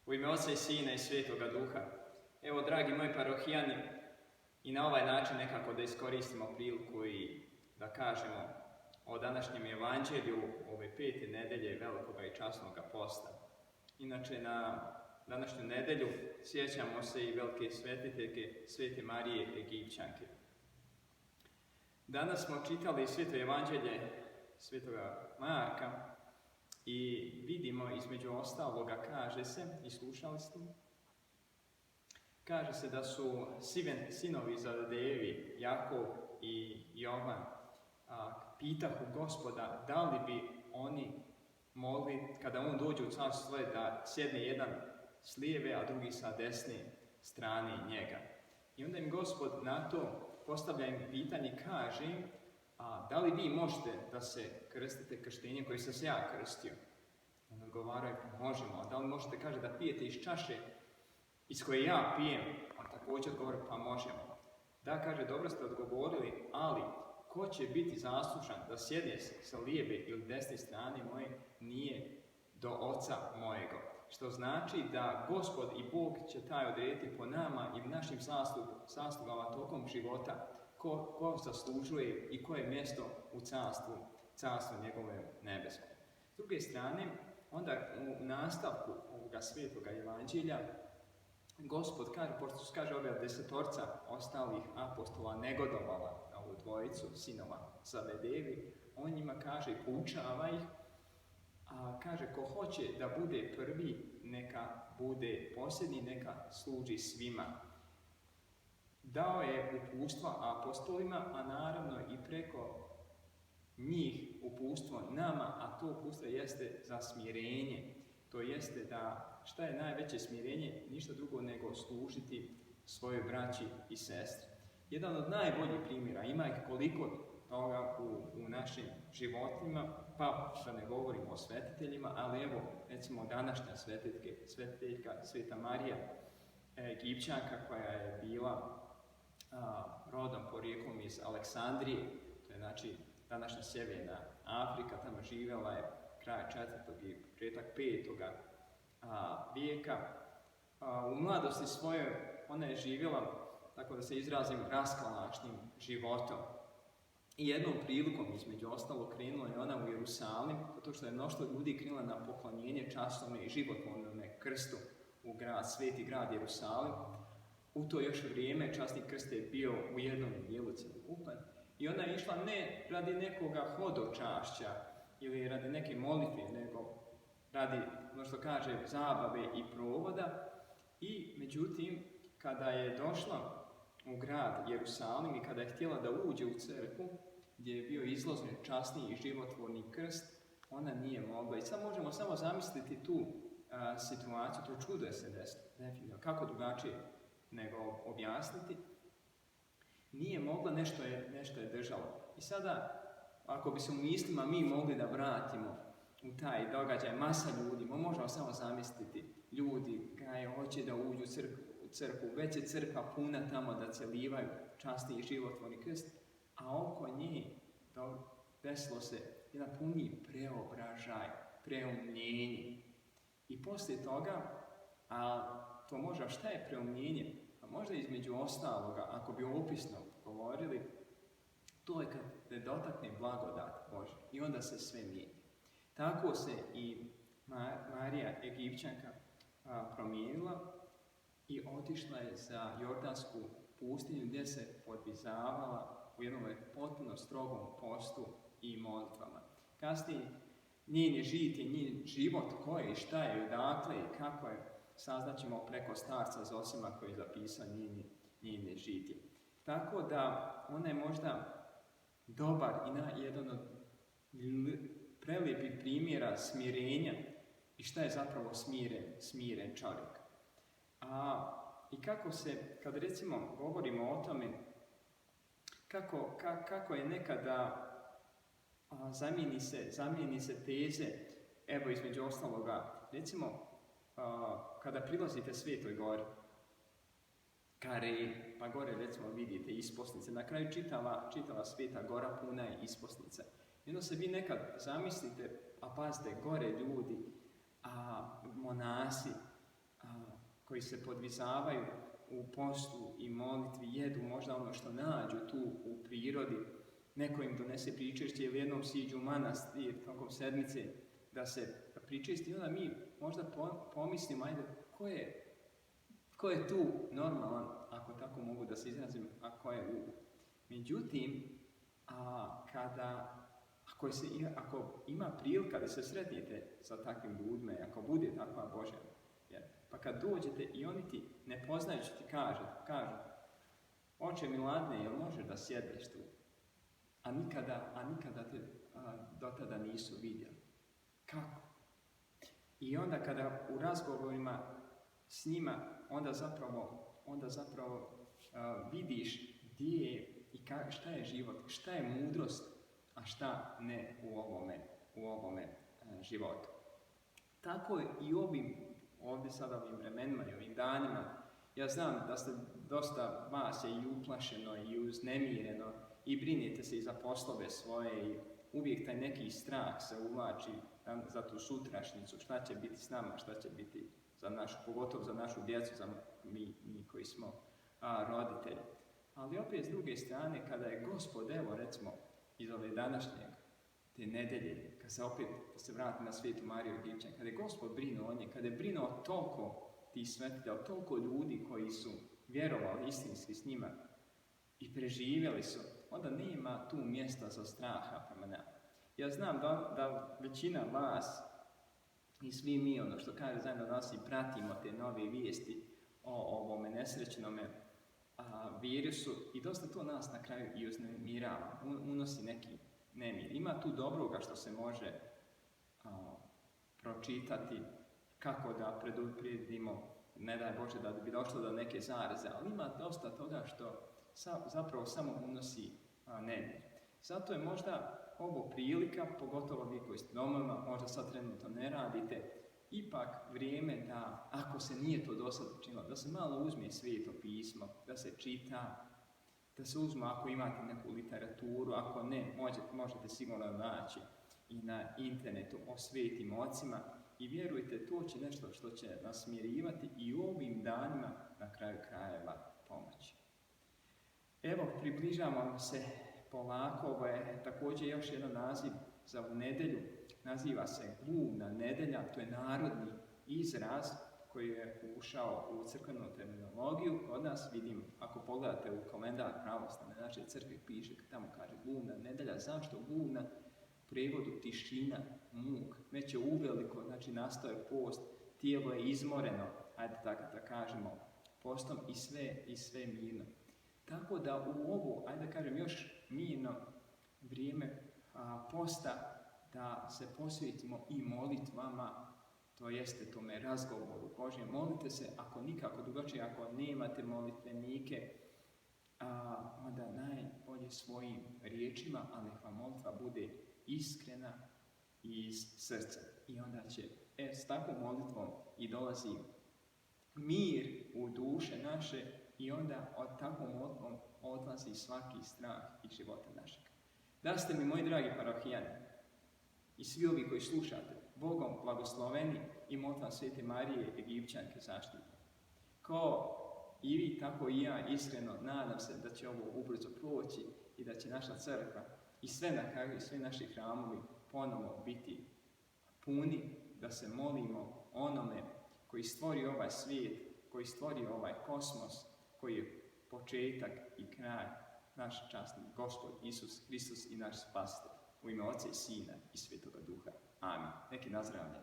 U ime Oca i Sina i Svetoga Duha. Evo, dragi moji parohijani, i na ovaj način nekako da iskoristimo priliku i da kažemo o današnjem evanđelju ove 5. nedelje Velikoga i Časnoga posta. Inače, na današnju nedelju sjećamo se i velike svetiteljke Svete Marije Egipćanke. Danas smo čitali Sveto evanđelje Svetoga Marka i vidimo između ostaloga, kaže se, i slušali ste, kaže se da su sinovi Zebedejevi, Jakov i Jovan, pitahu Gospoda da li bi oni mogli, kada on dođe u carstvo svoje, da sjedne jedan s lijeve, a drugi sa desne strane njega. I onda im Gospod na to postavlja im pitanje, kaže im, da li vi možete da se krstite krštenjem koji sam se ja krstio? On odgovaraju, možemo. A da li možete, kaže, da pijete iz čaše iz koje ja pijem? On također odgovara, pa možemo. Da, kaže, dobro ste odgovorili, ali ko će biti zaslužan da sjedne sa lijeve ili desne strane moje, nije do Oca mojega. Što znači da Gospod i Bog će taj odrediti po nama i našim zaslugama tokom života, ko zaslužuje i koje mjesto u carstvu njegove nebeskog. S druge strane, onda u nastavku ovoga svetoga evanđelja, Gospod kaže, pošto se kaže ove 10 ostalih apostola negodovala na ovu dvojicu sinova Zebedejevi, on njima kaže i poučava ih, kaže, ko hoće da bude prvi, neka bude posljednji, neka služi svima. Dao je uputstva apostolima, a naravno i preko njih uputstvo nama, a to uputstvo jeste za smirenje. To jeste da šta je najveće smirenje, ništa drugo nego služiti svojoj braći i sestri. Jedan od najboljih primjera, ima ih koliko toga u našim životima, pa što ne govorimo o svetiteljima, ali evo, recimo današnja svetiteljka Sveta Marija Egipćanka, koja je bila rodom porijeklom iz Aleksandrije, to je znači današnja sjeverna Afrika, tamo živjela je kraj 4. i početak 5. vijeka. U mladosti svojoj ona je živjela, tako da se izrazim, raskalašnim životom. I jednom prilikom, između ostalo, krenula je ona u Jerusalim, zato što je mnoštvo ljudi krenula na poklonjenje častovne i životvornome krstu u sveti grad Jerusalim. U to još vrijeme časni krst je bio u jednom dijelu cjelokupan. I ona je išla ne radi nekoga hodočašća ili radi neke molitve, nego radi, ono što kaže, zabave i provoda. I međutim, kada je došla u grad Jerusalim i kada je htjela da uđe u crkvu, gdje je bio izložen časni i životvorni krst, ona nije mogla. I sad možemo samo zamisliti tu situaciju, to čudo je se desilo, definitivno. Kako drugačije nego objasniti? Nije mogla, nešto je držalo. I sada, ako bi se u mislima mi mogli da vratimo u taj događaj, masa ljudi, možemo samo zamisliti ljudi koji hoće da uđu u crkvu, već je crkva puna tamo da celivaju časni i životvorni krst, a oko nje desilo se jedan puni preobražaj, preumljenje. I poslije toga, to možda šta je preumljenje? A možda između ostaloga, ako bi opisno govorili, to je kad te dotakne blagodat Božja i onda se sve mijenja. Tako se i Marija Egipćanka promijenila i otišla je za Jordansku pustinju gdje se podvizavala u jednom potpuno strogom postu i molitvama. Kasnije njen žitije, njen život, ko je i šta je, odakle i kako je, saznaćemo preko starca Zosima koji je zapisao njene žitije. Tako da ona je možda dobar i jedan od prelijepih primjera smirenja i šta je zapravo smiren čovjek. I kako se, kad recimo govorimo o tome, kako je nekada zamijeni se teze, evo između ostaloga, recimo kada prilazite Svetoj gori, pa gore recimo vidite isposnice, na kraju čitava Sveta gora puna je isposnica. I onda se vi nekad zamislite, a pazite, gore ljudi, monasi, koji se podvizavaju u postu i molitvi, jedu možda ono što nađu tu u prirodi, neko im donese pričešće ili jednom siđu u manastir tokom sedmice da se pričesti, i onda mi možda pomislimo, ajde, ko je tu normalan, ako tako mogu da se izrazim, a ko je lud. Međutim, ako ima prilika da se sretnete sa takvim ljudima, ako bude takva Božja, pa kad dođete i oni ti, ne poznajući ti kažu, oče Miladne, jel možeš da sjedneš tu? A nikada te do tada nisu vidjeli. Kako? I onda kada u razgovorima s njima, onda zapravo vidiš gdje je i šta je život, šta je mudrost, a šta ne u ovome životu. Tako i ovdje sada ovim vremenima i ovim danima, ja znam da ste dosta vas je i uplašeno i uznemireno i brinete se i za poslove svoje i uvijek taj neki strah se uvlači za tu sutrašnjicu, šta će biti s nama, šta će biti za našu, pogotovo za našu djecu, za mi koji smo roditelji. Ali opet s druge strane, kada je Gospod, evo recimo iz ove današnje te nedelje, kad se vrati na Svetu Mariju Egipćanku, kada je Gospod brinuo o nje, kada je brinuo toliko tih svetitelja, toliko ljudi koji su vjerovali istinski s njima i preživjeli su, onda nema tu mjesta za straha prema nama. Ja znam da većina vas i svi mi, ono što kaže zajedno nas, i pratimo te nove vijesti o ovome nesrećnome virusu i dosta to nas na kraju i uznemirava, unosi neki nemir. Ima tu dobroga što se može pročitati, kako da preduprijedimo, ne daj Bože da bi došlo do neke zaraze, ali ima dosta toga što zapravo samo unosi nemir. Zato je možda ovo prilika, pogotovo vi koji ste doma, možda sad trenutno ne radite, ipak vrijeme da, ako se nije to do sad učinilo, da se malo uzme Sveto pismo, da se čita, da se uzme ako imate neku literaturu, ako ne, možete sigurno naći i na internetu o svetim ocima i vjerujte, to će nešto što će nas smirivati i u ovim danima na kraju krajeva pomoći. Evo, približavamo se polako, ovo je također još jedan naziv za ovu nedelju, naziva se Glumna nedelja, to je narodni izraz koji je ušao u crkvenu terminologiju. Kod nas vidim, ako pogledate u kalendar pravoslavne naše crkve, piše, tamo kaže Glumna nedelja. Zašto glumna? U prijevodu tišina, muk. Već je uveliko, znači nastao je post, tijelo je izmoreno, ajde tako da kažemo, postom i sve mirno. Tako da u ovo, ajde da kažem, još mirno vrijeme posta, da se posvetimo i molitvama, to jeste tome razgovoru Božjem. Molite se, ako nikako drugačije, ako nemate molitvenike, onda najbolje svojim riječima, ali nek vam molitva bude iskrena i iz srca. I onda će, s takvom molitvom i dolazi mir u duše naše i onda od takvom molitvom odlazi svaki strah iz života našeg. Da ste mi, moji dragi parohijani, i svi ovi koji slušate, Bogom blagosloveni i molitva Svete Marije Egipćanke zaštite. Kao i vi, tako i ja, iskreno nadam se da će ovo ubrzo proći i da će naša crkva i sve na kraju, svi naši hramovi ponovo biti puni, da se molimo onome koji stvori ovaj svijet, koji stvori ovaj kosmos, koji je početak i kraj, naš časni Gospod Isus Hristos i naš Spasitelj. U ime Oca i Sina i Svetoga Duha. Amin. Neki nazdravljen.